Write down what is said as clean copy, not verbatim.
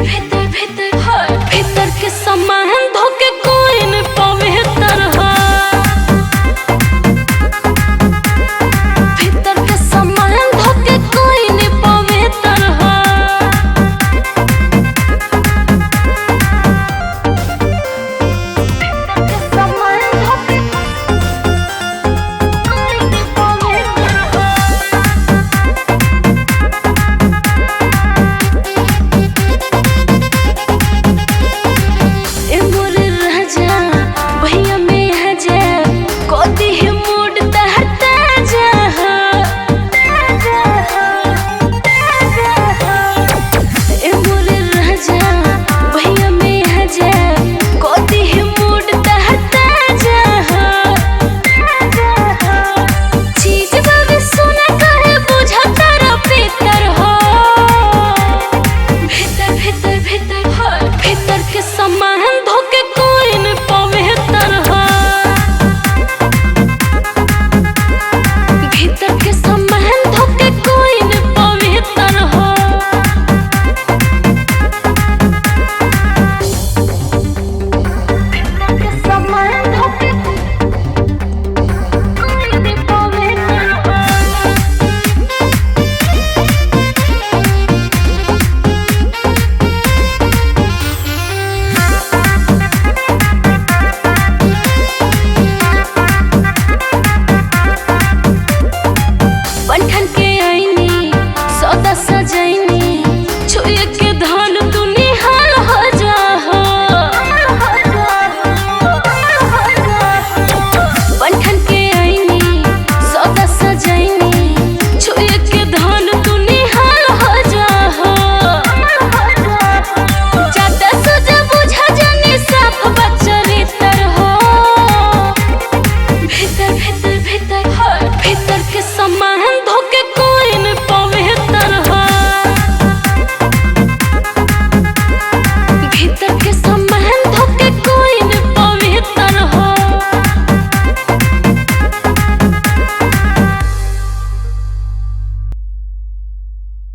भीतर भीतर हाय भीतर के समान धोके कोई न पवित्र हो। भीतर के समान धोके कोई न पवित्र हो। भीतर के समान धोके कोई न पवित्र हो। ए मोर राजा भैया में हजा कोती है मूड तहता जा ए मोर राजा भैया में हजा कोती है मूड तहता जा चीज बाबे सुना करे बुझा तारा भीतर हो। भीतर भीतर भीतर हाय भीतर के समान